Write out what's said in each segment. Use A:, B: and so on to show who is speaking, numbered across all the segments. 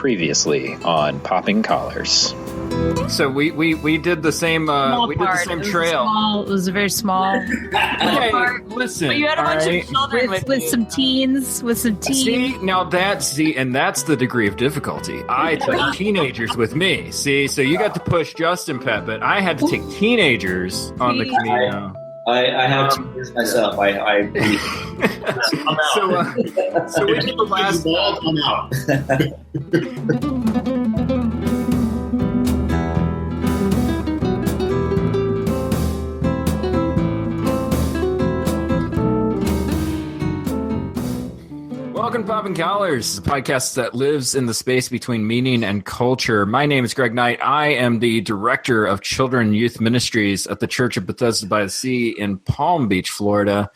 A: Previously on Popping Collars.
B: So we did the same trail.
C: It was a very small
B: Okay, listen.
C: But you had a bunch of children with some teens.
B: See, and that's the degree of difficulty. I took teenagers with me. See, so you got to push Justin Pet, but I had to take teenagers on the Camino.
D: I have to use myself. I
B: so we did the last
D: ball come out.
B: Welcome to Popping Collars, a podcast that lives in the space between meaning and culture. My name is Greg Knight. I am the Director of Children and Youth Ministries at the Church of Bethesda by the Sea in Palm Beach, Florida.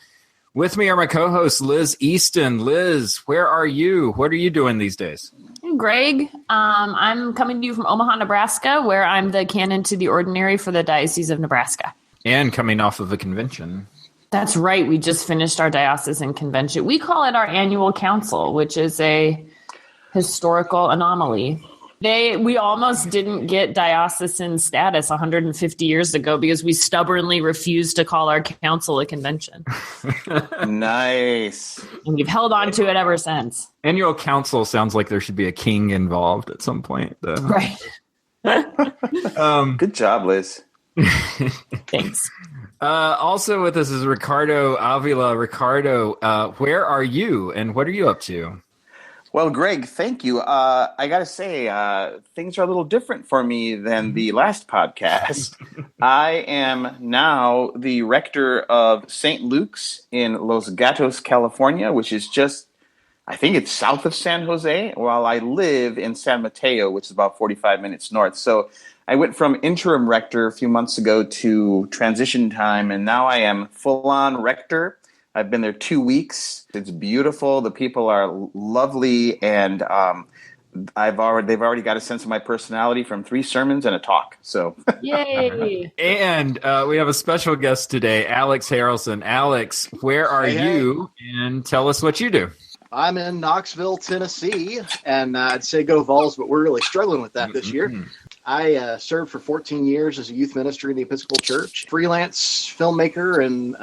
B: With me are my co-hosts, Liz Easton. Liz, where are you? What are you doing these days?
C: Greg, I'm coming to you from Omaha, Nebraska, where I'm the canon to the ordinary for the Diocese of Nebraska.
B: And coming off of a convention.
C: That's right. We just finished our diocesan convention. We call it our annual council, which is a historical anomaly. We almost didn't get diocesan status 150 years ago because we stubbornly refused to call our council a convention.
E: Nice.
C: And we've held on to it ever since.
B: Annual council sounds like there should be a king involved at some point, though.
C: Right.
E: Good job, Liz.
C: Thanks.
B: Also with us is Ricardo Avila. Ricardo, where are you and what are you up to?
E: Well, Greg, thank you. I got to say, things are a little different for me than the last podcast. I am now the rector of St. Luke's in Los Gatos, California, which is just, I think it's south of San Jose, while I live in San Mateo, which is about 45 minutes north. So I went from interim rector a few months ago to transition time, and now I am full-on rector. I've been there 2 weeks. It's beautiful. The people are lovely, and they've already got a sense of my personality from 3 sermons and a talk. So,
C: yay!
B: And we have a special guest today, Alex Haralson. Alex, where are you? And tell us what you do.
F: I'm in Knoxville, Tennessee, and I'd say go Vols, but we're really struggling with that this year. I served for 14 years as a youth minister in the Episcopal Church, freelance filmmaker and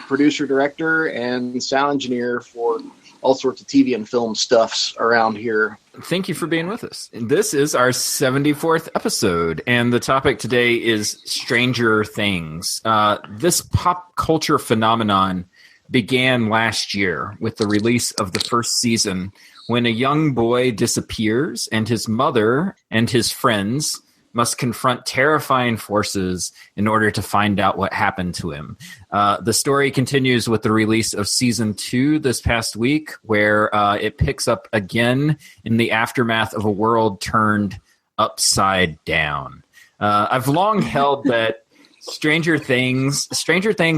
F: producer-director and sound engineer for all sorts of TV and film stuffs around here.
B: Thank you for being with us. This is our 74th episode, and the topic today is Stranger Things. This pop culture phenomenon began last year with the release of the first season when a young boy disappears and his mother and his friends must confront terrifying forces in order to find out what happened to him. The story continues with the release of season 2 this past week, where it picks up again in the aftermath of a world turned upside down. I've long held that Stranger Things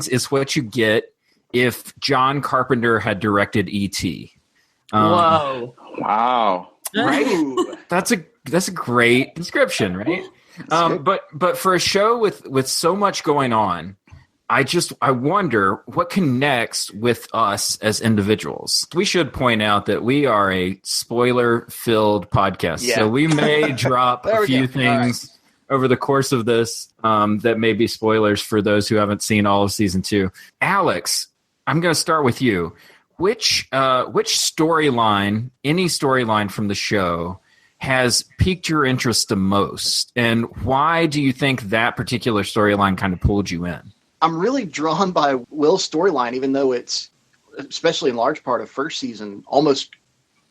B: is what you get if John Carpenter had directed E.T.
C: Whoa.
E: Wow.
B: Right? That's a great description, right? But for a show with so much going on, I wonder what connects with us as individuals. We should point out that we are a spoiler-filled podcast, so we may drop a few things over the course of this that may be spoilers for those who haven't seen all of season 2. Alex, I'm going to start with you. Which storyline, any storyline from the show, has piqued your interest the most? And why do you think that particular storyline kind of pulled you in?
F: I'm really drawn by Will's storyline, even though it's, especially in large part of first season, almost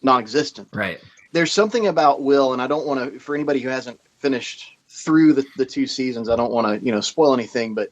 F: non-existent.
B: Right.
F: There's something about Will, and I don't want to, for anybody who hasn't finished through the 2 seasons, I don't want to, spoil anything, but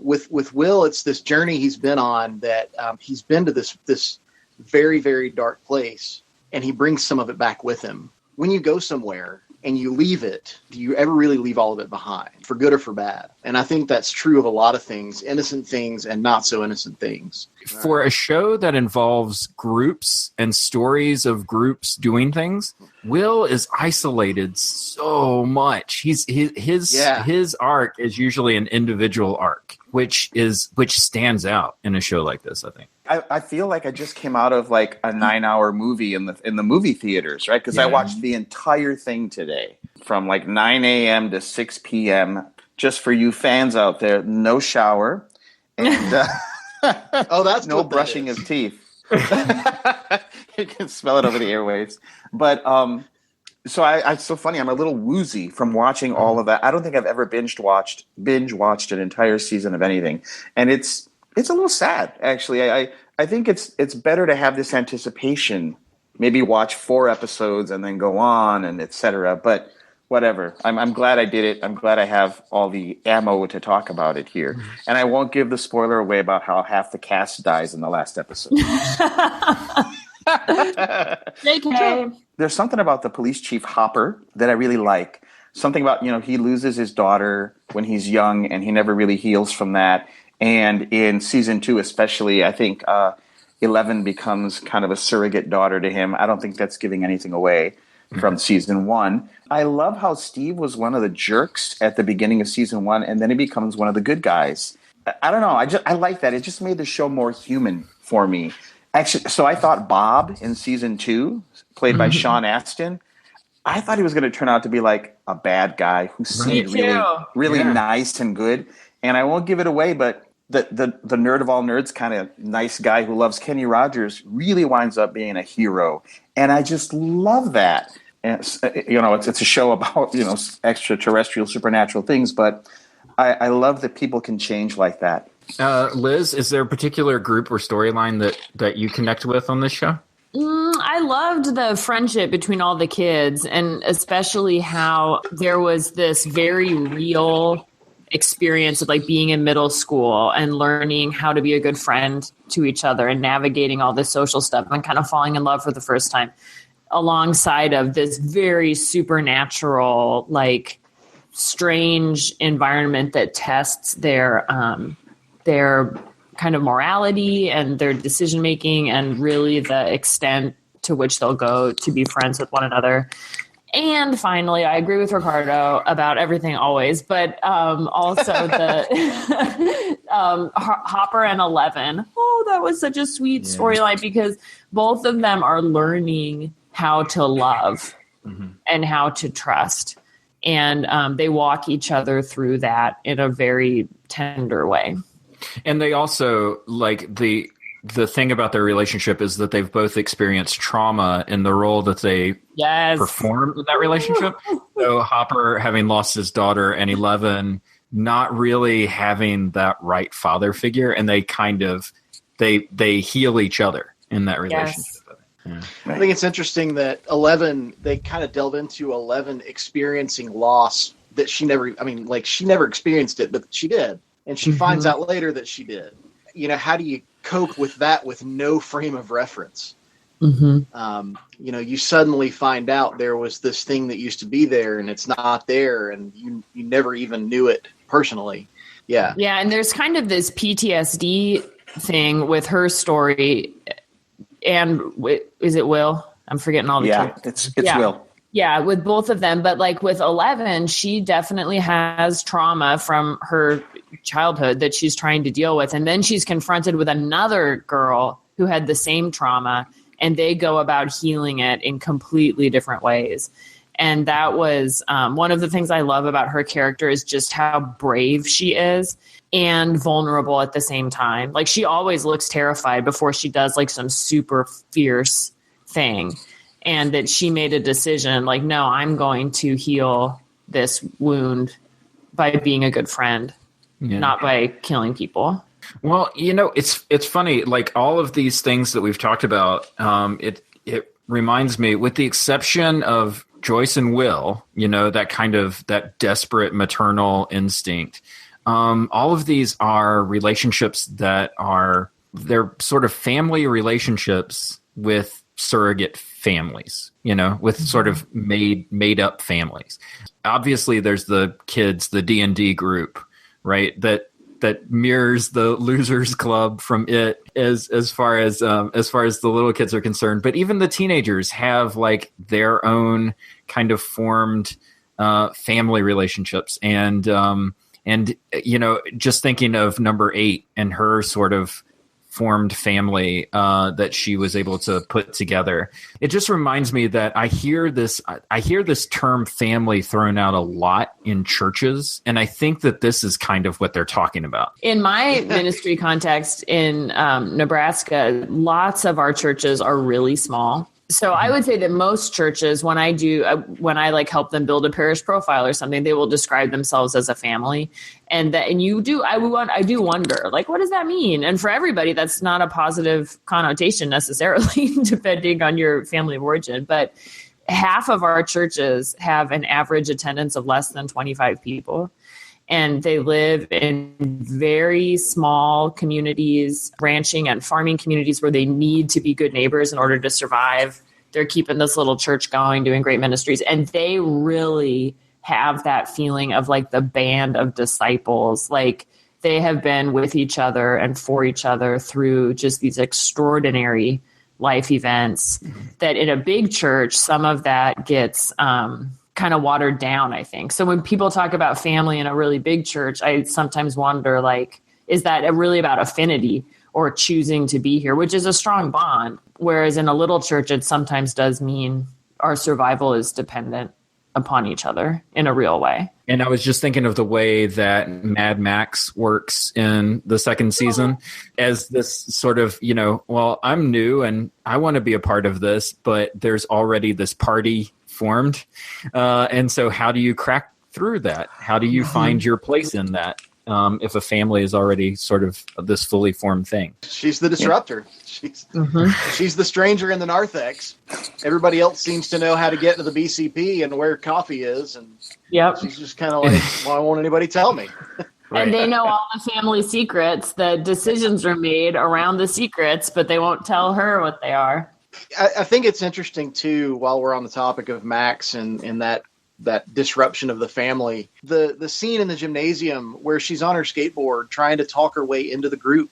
F: with Will, it's this journey he's been on that he's been to this very, very dark place, and he brings some of it back with him. When you go somewhere and you leave it, do you ever really leave all of it behind, for good or for bad? And I think that's true of a lot of things, innocent things and not so innocent things.
B: For a show that involves groups and stories of groups doing things, Will is isolated so much. His arc is usually an individual arc, which stands out in a show like this, I think.
E: I feel like I just came out of like a 9-hour movie in the movie theaters, right? Because I watched the entire thing today from like 9 a.m. to 6 p.m. Just for you fans out there, no shower and
F: Oh, that's
E: no
F: what that
E: brushing
F: is.
E: of teeth. You can smell it over the airwaves. But so it's so funny. I'm a little woozy from watching all of that. I don't think I've ever binge watched an entire season of anything, and it's a little sad actually. I think it's better to have this anticipation. Maybe watch 4 episodes and then go on and etc. But whatever. I'm glad I did it. I'm glad I have all the ammo to talk about it here, and I won't give the spoiler away about how half the cast dies in the last episode.
C: JK.
E: There's something about the police chief Hopper that I really like. Something about, he loses his daughter when he's young and he never really heals from that. And in season 2 especially, I think 11 becomes kind of a surrogate daughter to him. I don't think that's giving anything away from season 1. I love how Steve was one of the jerks at the beginning of season 1 and then he becomes one of the good guys. I don't know. I like that. It just made the show more human for me. Actually, so I thought Bob in season 2, played by Sean Astin, I thought he was going to turn out to be like a bad guy who seemed really nice and good. And I won't give it away, but the nerd of all nerds kind of nice guy who loves Kenny Rogers really winds up being a hero. And I just love that. And it's a show about, extraterrestrial supernatural things, but I love that people can change like that.
B: Liz, is there a particular group or storyline that you connect with on this show?
C: I loved the friendship between all the kids, and especially how there was this very real experience of like being in middle school and learning how to be a good friend to each other and navigating all this social stuff and kind of falling in love for the first time, alongside of this very supernatural, like strange environment that tests their kind of morality and their decision making and really the extent to which they'll go to be friends with one another. And finally, I agree with Ricardo about everything always, but also the Hopper and 11. Oh, that was such a sweet storyline because both of them are learning how to love and how to trust. And they walk each other through that in a very tender way.
B: And they also, like, the thing about their relationship is that they've both experienced trauma in the role that they perform in that relationship. So Hopper having lost his daughter and 11 not really having that right father figure, and they kind of they heal each other in that relationship.
C: Yes.
F: I think it's interesting that 11, they kind of delve into 11 experiencing loss that she never experienced it, but she did. And she finds out later that she did. How do you cope with that with no frame of reference? You suddenly find out there was this thing that used to be there and it's not there, and you never even knew it personally. Yeah.
C: Yeah, and there's kind of this PTSD thing with her story. And is it Will? I'm forgetting all the kids.
E: It's Will.
C: Yeah, with both of them. But like with 11, she definitely has trauma from her childhood that she's trying to deal with. And then she's confronted with another girl who had the same trauma, and they go about healing it in completely different ways. And that was one of the things I love about her character is just how brave she is and vulnerable at the same time. Like she always looks terrified before she does like some super fierce thing. And that she made a decision like, no, I'm going to heal this wound by being a good friend, not by killing people.
B: Well, it's funny. Like all of these things that we've talked about, it reminds me, with the exception of Joyce and Will, that desperate maternal instinct. All of these are relationships they're sort of family relationships with surrogate families, with sort of made up families. Obviously there's the kids, the D&D group, right? That mirrors the Losers Club from It as far as the little kids are concerned. But even the teenagers have like their own kind of formed family relationships. And just thinking of number 8 and her sort of formed family that she was able to put together. It just reminds me that I hear this term family thrown out a lot in churches, and I think that this is kind of what they're talking about.
C: In my ministry context in Nebraska, lots of our churches are really small. So I would say that most churches, when I like help them build a parish profile or something, they will describe themselves as a family. I do wonder, like, what does that mean? And for everybody, that's not a positive connotation necessarily, depending on your family of origin. But half of our churches have an average attendance of less than 25 people. And they live in very small communities, ranching and farming communities where they need to be good neighbors in order to survive. They're keeping this little church going, doing great ministries. And they really have that feeling of like the band of disciples. Like they have been with each other and for each other through just these extraordinary life events that in a big church, some of that gets kind of watered down, I think. So when people talk about family in a really big church, I sometimes wonder, like, is that really about affinity or choosing to be here, which is a strong bond? Whereas in a little church, it sometimes does mean our survival is dependent upon each other in a real way.
B: And I was just thinking of the way that Mad Max works in the second season as this sort of, well, I'm new and I want to be a part of this, but there's already this party formed. And so how do you crack through that? How do you find your place in that? If a family is already sort of this fully formed thing.
F: She's the disruptor. She's the stranger in the narthex. Everybody else seems to know how to get to the BCP and where coffee is. And she's just kind of like, why won't anybody tell me?
C: Right. And they know all the family secrets. The decisions are made around the secrets, but they won't tell her what they are.
F: I think it's interesting, too, while we're on the topic of Max and that disruption of the family, the scene in the gymnasium where she's on her skateboard trying to talk her way into the group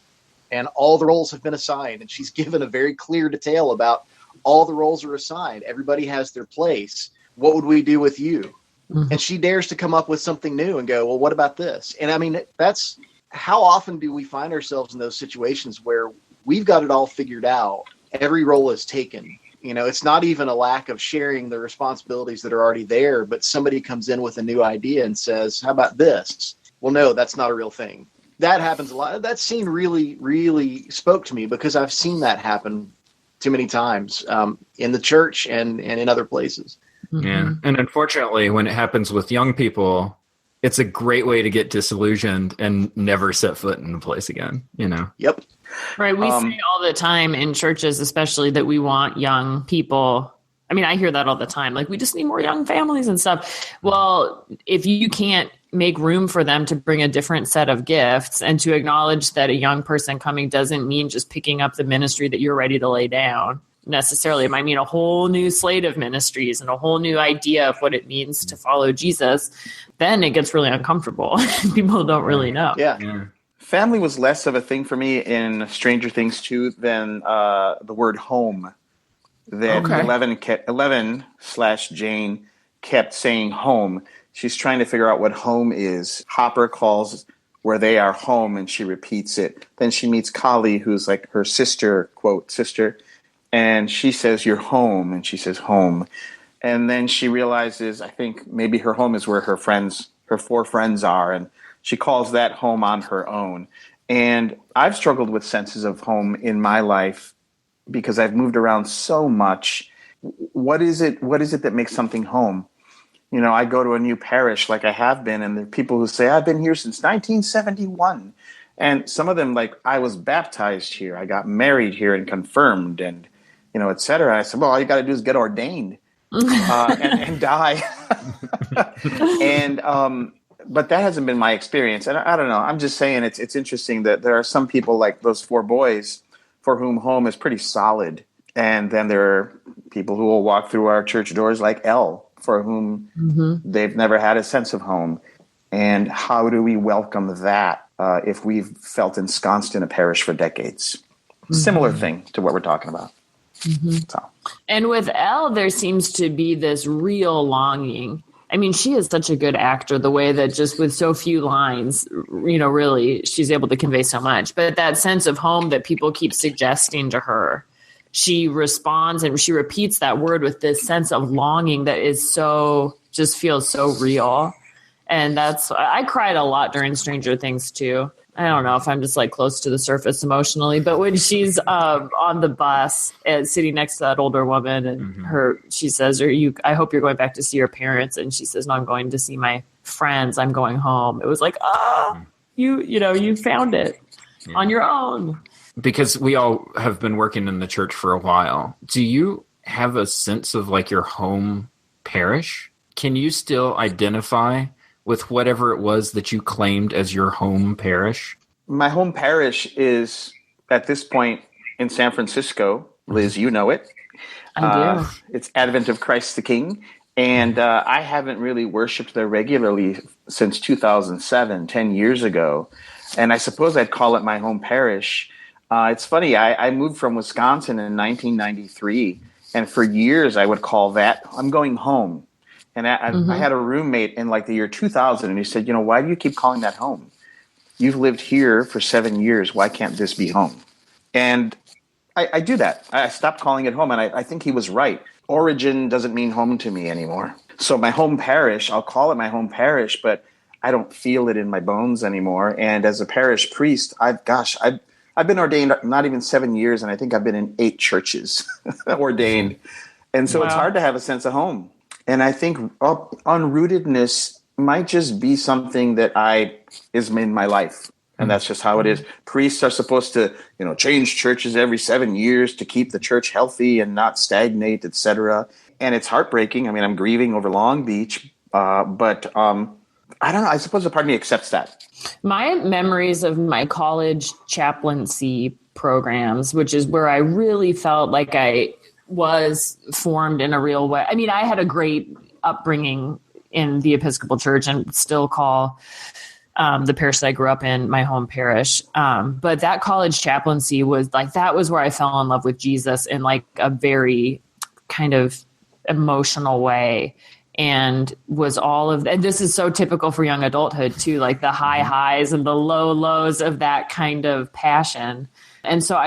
F: and all the roles have been assigned. And she's given a very clear detail about all the roles are assigned. Everybody has their place. What would we do with you? And she dares to come up with something new and go, well, what about this? And I mean, that's how often do we find ourselves in those situations where we've got it all figured out? Every role is taken. It's not even a lack of sharing the responsibilities that are already there, but somebody comes in with a new idea and says, how about this? Well, no, that's not a real thing. That happens a lot. That scene really, really spoke to me because I've seen that happen too many times in the church and in other places.
B: Yeah. And unfortunately, when it happens with young people, it's a great way to get disillusioned and never set foot in the place again,
F: Yep.
C: Right. We say all the time in churches, especially, that we want young people. I mean, I hear that all the time. Like, we just need more young families and stuff. Well, if you can't make room for them to bring a different set of gifts and to acknowledge that a young person coming doesn't mean just picking up the ministry that you're ready to lay down necessarily. It might mean a whole new slate of ministries and a whole new idea of what it means to follow Jesus. Then it gets really uncomfortable. People don't really know.
F: Yeah.
E: Family was less of a thing for me in Stranger Things 2 than the word home. That 11/Jane kept saying home. She's trying to figure out what home is. Hopper calls where they are home, and she repeats it. Then she meets Kali, who's like her sister, quote, sister, and she says, you're home, and she says home. And then she realizes, I think maybe her home is where her 4 friends are, and she calls that home on her own. And I've struggled with senses of home in my life because I've moved around so much. What is it that makes something home? I go to a new parish like I have been, and there are people who say, I've been here since 1971. And some of them, like, I was baptized here. I got married here and confirmed and, et cetera. I said, well, all you got to do is get ordained and die. But that hasn't been my experience. And I don't know. I'm just saying it's interesting that there are some people like those 4 boys for whom home is pretty solid. And then there are people who will walk through our church doors like Elle, for whom they've never had a sense of home. And how do we welcome that if we've felt ensconced in a parish for decades? Similar thing to what we're talking about. So.
C: And with Elle, there seems to be this real longing. I mean, she is such a good actor, the way that just with so few lines, really, she's able to convey so much. But that sense of home that people keep suggesting to her, she responds and she repeats that word with this sense of longing that is just feels so real. And I cried a lot during Stranger Things too. I don't know if I'm just like close to the surface emotionally, but when she's on the bus and sitting next to that older woman and she says, I hope you're going back to see your parents. And she says, no, I'm going to see my friends. I'm going home. It was like, you found it on your own.
B: Because we all have been working in the church for a while. Do you have a sense of like your home parish? Can you still identify with whatever it was that you claimed as your home parish?
E: My home parish is, at this point, in San Francisco. Liz, you know it.
C: I do.
E: It's Advent of Christ the King. And I haven't really worshiped there regularly since 2007, 10 years ago. And I suppose I'd call it my home parish. It's funny, I moved from Wisconsin in 1993. And for years, I would call that, I'm going home. And I had a roommate in like the year 2000, and he said, why do you keep calling that home? You've lived here for 7 years. Why can't this be home? And I do that. I stopped calling it home, and I think he was right. Origin doesn't mean home to me anymore. So my home parish, I'll call it my home parish, but I don't feel it in my bones anymore. And as a parish priest, I've been ordained not even 7 years, and I think I've been in 8 churches ordained. And so It's hard to have a sense of home. And I think unrootedness might just be something that is in my life. And that's just how it is. Priests are supposed to, change churches every 7 years to keep the church healthy and not stagnate, etc. And it's heartbreaking. I mean, I'm grieving over Long Beach, but I don't know. I suppose a part of me accepts that.
C: My memories of my college chaplaincy programs, which is where I really felt like I was formed in a real way. I mean, I had a great upbringing in the Episcopal Church and still call the parish that I grew up in my home parish. But that college chaplaincy was like, that was where I fell in love with Jesus in like a very kind of emotional way. And was and this is so typical for young adulthood too, like the high highs and the low lows of that kind of passion. And so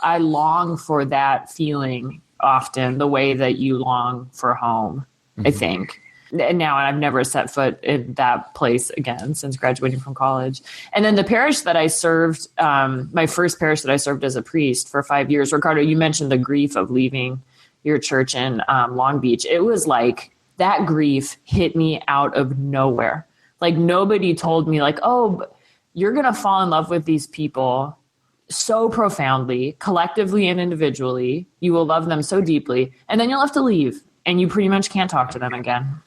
C: I long for that feeling often, the way that you long for home, I think. And now I've never set foot in that place again since graduating from college. And then the parish that I served, my first parish that I served as a priest for 5 years, Ricardo, you mentioned the grief of leaving your church in Long Beach. It was like that grief hit me out of nowhere. Like nobody told me like, oh, you're going to fall in love with these people so profoundly, collectively and individually. You will love them so deeply. And then you'll have to leave and you pretty much can't talk to them again.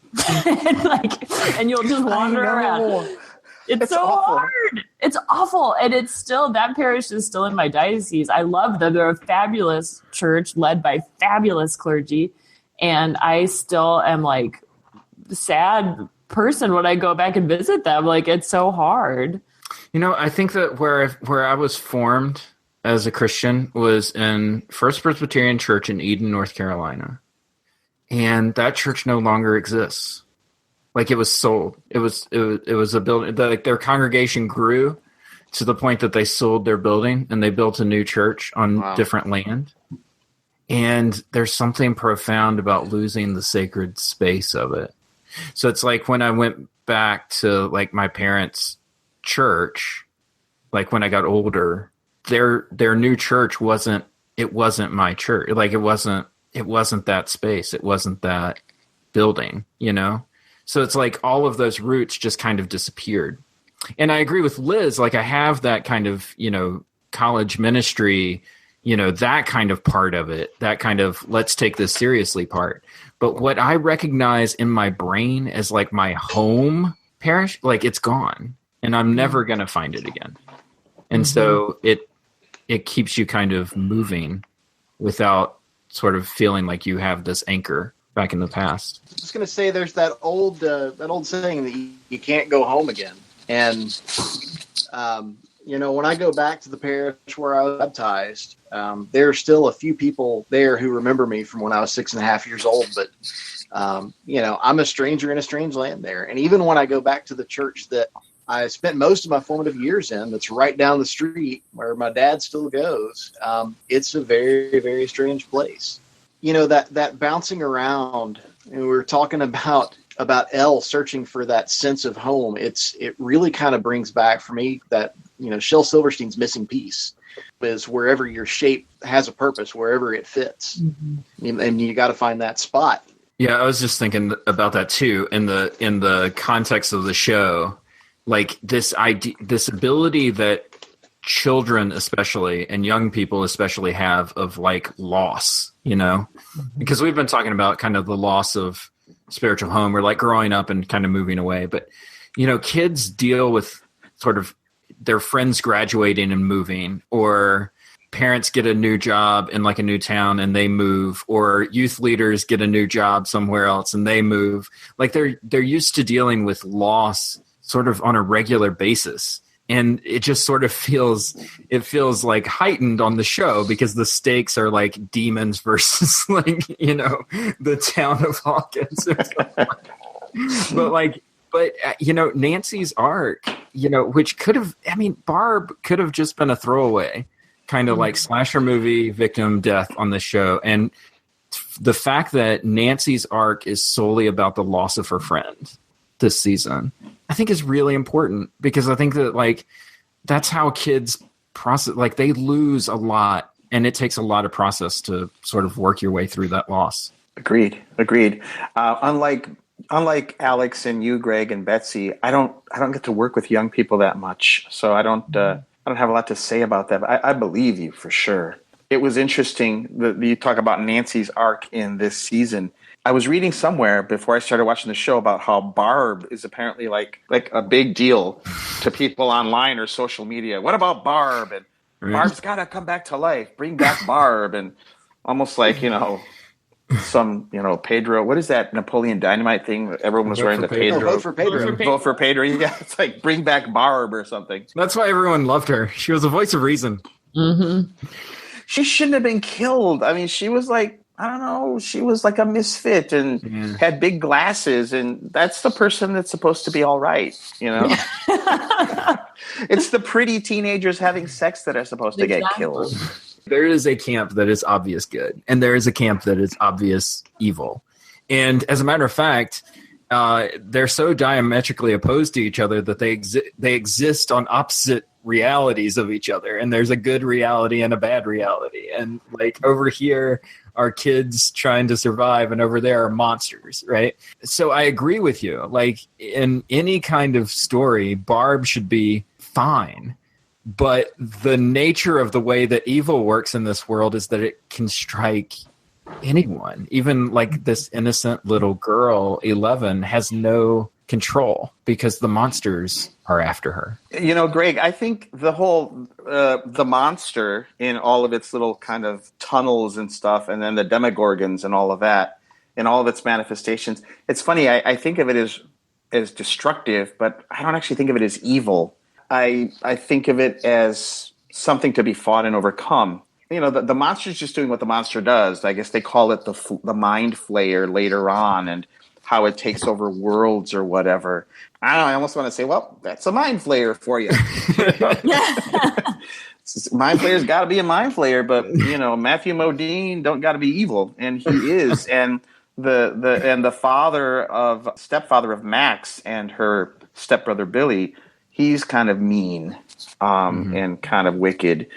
C: and you'll just wander around. It's so awful. Hard. It's awful. And it's still, that parish is still in my diocese. I love them. They're a fabulous church led by fabulous clergy. And I still am like a sad person when I go back and visit them. Like it's so hard.
B: I think that where I was formed as a Christian was in First Presbyterian Church in Eden, North Carolina. And that church no longer exists. Like it was sold. It was a building. Like their congregation grew to the point that they sold their building and they built a new church on different land. And there's something profound about losing the sacred space of it. So it's like when I went back to like my parents' church, like when I got older, their new church wasn't my church. Like it wasn't that space. It wasn't that building, So it's like all of those roots just kind of disappeared. And I agree with Liz. Like I have that kind of, college ministry, that kind of part of it, that kind of let's take this seriously part. But what I recognize in my brain as like my home parish, like it's gone and I'm never going to find it again. And so it keeps you kind of moving without sort of feeling like you have this anchor back in the past.
F: I was going to say there's that old saying that you can't go home again. And when I go back to the parish where I was baptized, there are still a few people there who remember me from when I was 6.5 years old. But, I'm a stranger in a strange land there. And even when I go back to the church that I spent most of my formative years in, that's right down the street where my dad still goes, it's a very, very strange place. That bouncing around, and we were talking about Elle searching for that sense of home. It really kind of brings back for me that, Shel Silverstein's missing piece is wherever your shape has a purpose, wherever it fits. Mm-hmm. And you got to find that spot.
B: Yeah, I was just thinking about that too in the context of the show, like this idea, this ability that children especially and young people especially have of like loss, because we've been talking about kind of the loss of spiritual home or like growing up and kind of moving away. But, kids deal with sort of their friends graduating and moving, or parents get a new job in like a new town and they move, or youth leaders get a new job somewhere else and they move. Like they're used to dealing with loss sort of on a regular basis. And it just sort of feels like heightened on the show because the stakes are like demons versus like, the town of Hawkins or something. But Nancy's arc, which could have, Barb could have just been a throwaway kind of like slasher movie victim death on the show. And the fact that Nancy's arc is solely about the loss of her friend this season, I think is really important because I think that like that's how kids process, like they lose a lot and it takes a lot of process to sort of work your way through that loss. Agreed.
E: Unlike Alex and you, Greg and Betsy, I don't get to work with young people that much, so I don't have a lot to say about that. But I believe you for sure. It was interesting that you talk about Nancy's arc in this season. I was reading somewhere before I started watching the show about how Barb is apparently like a big deal to people online or social media. What about Barb? And Barb's got to come back to life. Bring back Barb. And almost like, some, Pedro. What is that Napoleon Dynamite thing? Everyone was wearing the Pedro.
F: Vote for Pedro.
E: Vote for Pedro. Yeah, it's like bring back Barb or something.
B: That's why everyone loved her. She was a voice of reason.
C: Mm-hmm.
E: She shouldn't have been killed. I mean, she was like, I don't know, she was like a misfit and had big glasses, and that's the person that's supposed to be all right, It's the pretty teenagers having sex that are supposed to get killed.
B: There is a camp that is obvious good, and there is a camp that is obvious evil. And as a matter of fact, they're so diametrically opposed to each other that they exist on opposite realities of each other, and there's a good reality and a bad reality. And like over here are kids trying to survive, and over there are monsters, right? So I agree with you. Like in any kind of story, Barb should be fine. But the nature of the way that evil works in this world is that it can strike anyone. Even like this innocent little girl, 11, has no control because the monsters are after her.
E: Greg, I think the whole the monster in all of its little kind of tunnels and stuff, and then the demogorgons and all of that, and all of its manifestations. It's funny. I think of it as destructive, but I don't actually think of it as evil. I think of it as something to be fought and overcome. The monster's just doing what the monster does. I guess they call it the mind flayer later on, and how it takes over worlds or whatever. I don't know. I almost want to say, well, that's a mind flayer for you. Mind flayer's got to be a mind flayer, but Matthew Modine don't got to be evil, and he is. And the stepfather of Max and her stepbrother Billy, he's kind of mean and kind of wicked.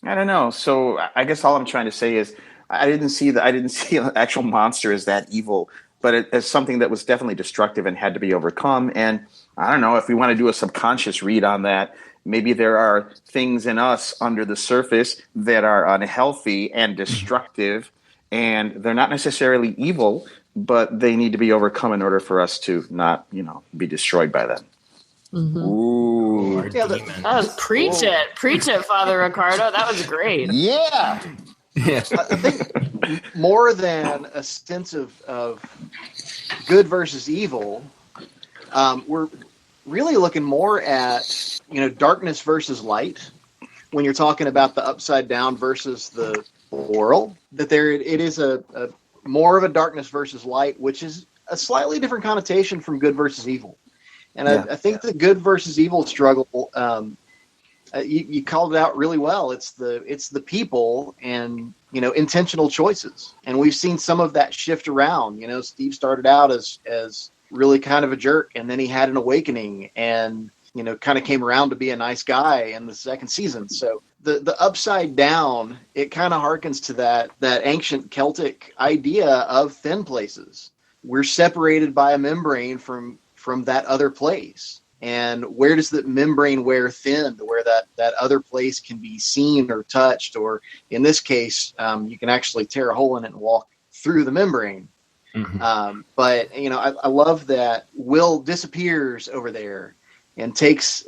E: I don't know. So I guess all I'm trying to say is I didn't see an actual monster as that evil, but as something that was definitely destructive and had to be overcome. And I don't know if we want to do a subconscious read on that. Maybe there are things in us under the surface that are unhealthy and destructive, and they're not necessarily evil, but they need to be overcome in order for us to not, be destroyed by them.
C: Mm-hmm.
E: Ooh.
C: That was preach it, Father Ricardo. That was great.
E: Yeah.
F: I think more than a sense of good versus evil, we're really looking more at darkness versus light when you're talking about the upside down versus the world. That it is a more of a darkness versus light, which is a slightly different connotation from good versus evil. And I think the good versus evil struggle, you called it out really well. It's the people and intentional choices, and we've seen some of that shift around. Steve started out as really kind of a jerk, and then he had an awakening, and kind of came around to be a nice guy in the second season. So the upside down, it kind of harkens to that ancient Celtic idea of thin places. We're separated by a membrane from that other place. And where does the membrane wear thin to where that other place can be seen or touched, or in this case, you can actually tear a hole in it and walk through the membrane. Mm-hmm. But I love that Will disappears over there and takes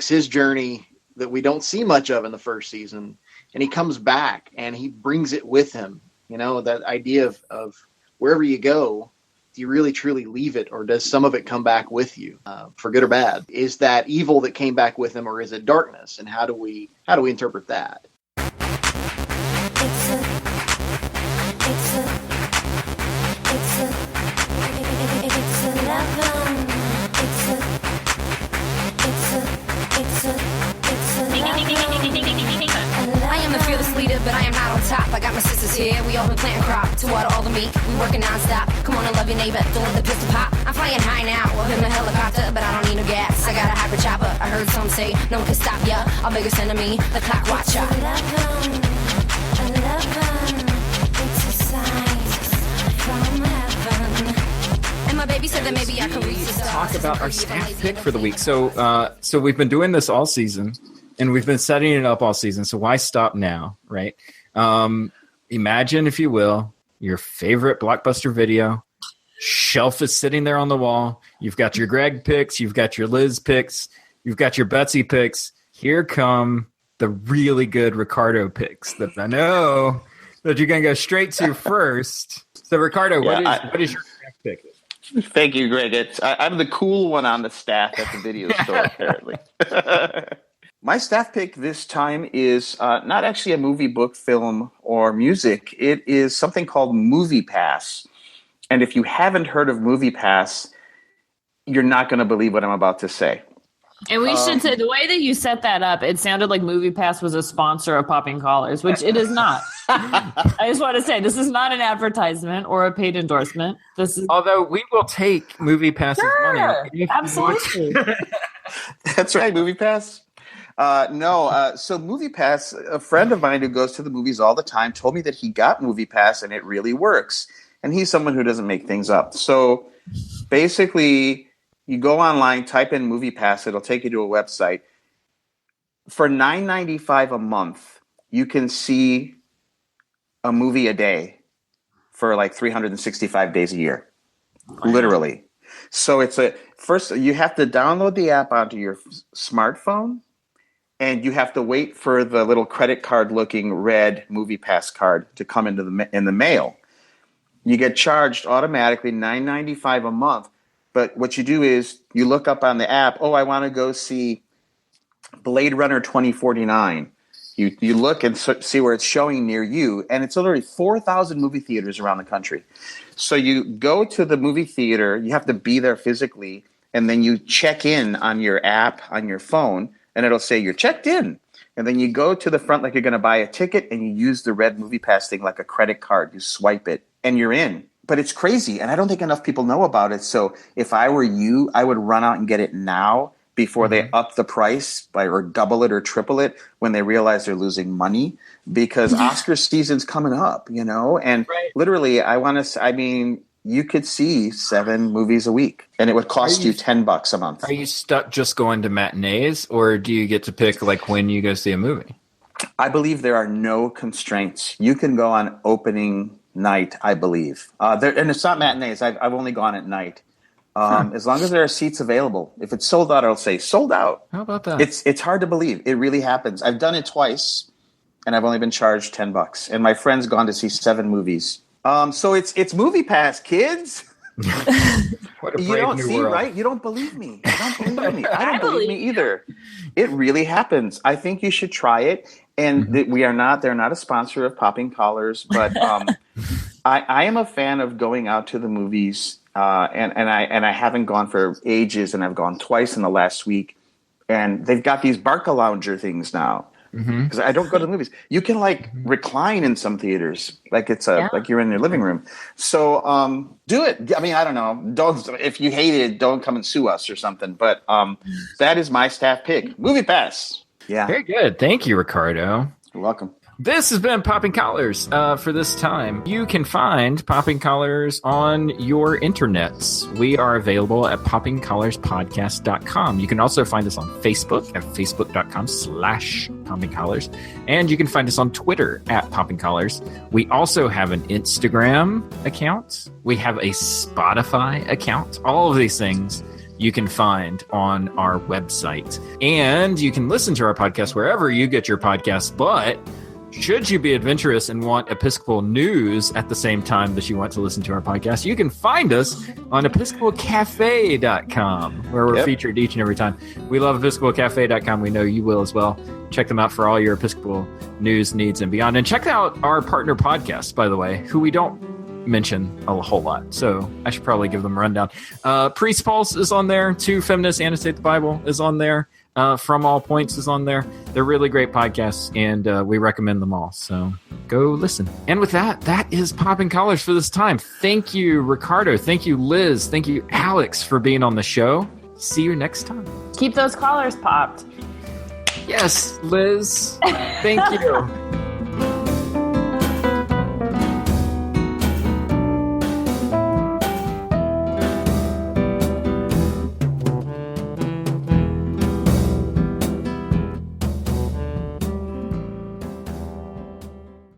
F: his journey that we don't see much of in the first season, and he comes back and he brings it with him. That idea of wherever you go, do you really truly leave it, or does some of it come back with you, for good or bad? Is that evil that came back with him, or is it darkness? And how do we interpret that?
G: But I am not on top. I got my sisters here. We all been planting crop to water all the meat. We working non-stop. Come on and love your neighbor. Don't let the pistol pop. I'm flying high now. Up in the helicopter, but I don't need no gas. I got a hyper chopper. I heard some say no one can stop ya. Our biggest enemy, the clock watcher. 11, it's a sign from heaven. And my baby said that maybe I could reach the stars.
B: Talk about our staff pick for the week. So we've been doing this all season. And we've been setting it up all season, so why stop now, right? Imagine, if you will, your favorite Blockbuster video. Shelf is sitting there on the wall. You've got your Greg picks. You've got your Liz picks. You've got your Betsy picks. Here come the really good Ricardo picks that I know that you're going to go straight to first. So, Ricardo, what is your pick?
E: Thank you, Greg. I'm the cool one on the staff at the video store, apparently. My staff pick this time is not actually a movie, book, film, or music. It is something called Movie Pass. And if you haven't heard of Movie Pass, you're not going to believe what I'm about to say.
C: And we should say, the way that you set that up, it sounded like Movie Pass was a sponsor of Popping Collars, which it is not. I just want to say, this is not an advertisement or a paid endorsement. This is,
B: although we will take Movie Pass's money.
C: Absolutely.
E: That's right, Movie Pass. So Movie Pass, a friend of mine who goes to the movies all the time told me that he got Movie Pass and it really works. And he's someone who doesn't make things up. So basically, you go online, type in Movie Pass, it'll take you to a website. For $9.95 a month, you can see a movie a day for like 365 days a year. Wow. Literally. So first you have to download the app onto your smartphone. And you have to wait for the little credit card looking red Movie Pass card to come in the mail. You get charged automatically $9.95 a month. But what you do is you look up on the app, I want to go see Blade Runner 2049. You look and see where it's showing near you, and it's literally 4,000 movie theaters around the country. So you go to the movie theater, you have to be there physically, and then you check in on your app on your phone, and it'll say you're checked in. And then you go to the front like you're going to buy a ticket, and you use the red Movie Pass thing like a credit card. You swipe it, and you're in. But it's crazy, and I don't think enough people know about it. So if I were you, I would run out and get it now before they up the price or double it or triple it when they realize they're losing money, because Oscar season's coming up, And literally, you could see 7 movies a week, and it would cost you $10 a month.
B: Are you stuck just going to matinees, or do you get to pick like when you go see a movie?
E: I believe there are no constraints. You can go on opening night, I believe. And it's not matinees. I've only gone at night. As long as there are seats available. If it's sold out, I'll say sold out.
B: How about that?
E: It's hard to believe. It really happens. I've done it twice, and I've only been charged $10. And my friend's gone to see 7 movies. So it's Movie Pass, kids.
B: What a
E: You
B: brave
E: don't
B: new
E: see,
B: world.
E: right? You don't believe me. You don't believe me. I
C: I
E: don't believe me
C: believe
E: either. It really happens. I think you should try it. And they're not a sponsor of Popping Collars, but I am a fan of going out to the movies, and I haven't gone for ages, and I've gone twice in the last week, and they've got these Barca Lounger things now. Because I don't go to the movies. You can recline in some theaters, like it's like you're in your living room. So do it. I mean, I don't know. Don't, if you hate it, don't come and sue us or something. But that is my staff pick. Movie Pass. Yeah.
B: Very good. Thank you, Ricardo.
E: You're welcome.
B: This has been Popping Collars for this time. You can find Popping Collars on your internets. We are available at poppingcollarspodcast.com. You can also find us on Facebook at facebook.com/poppingcollars. And you can find us on Twitter at Popping Collars. We also have an Instagram account. We have a Spotify account. All of these things you can find on our website. And you can listen to our podcast wherever you get your podcasts, but should you be adventurous and want Episcopal news at the same time that you want to listen to our podcast, you can find us on episcopalcafe.com, where we're featured each and every time. We love episcopalcafe.com. We know you will as well. Check them out for all your Episcopal news, needs, and beyond. And check out our partner podcasts, by the way, who we don't mention a whole lot, so I should probably give them a rundown. Priest Pulse is on there. Two Feminists Annotate the Bible is on there. From All Points is on there. They're really great podcasts, and we recommend them all. So go listen. And with that, that is Popping Collars for this time. Thank you, Ricardo. Thank you, Liz. Thank you, Alex, for being on the show. See you next time.
C: Keep those collars popped.
B: Yes, Liz. Thank you.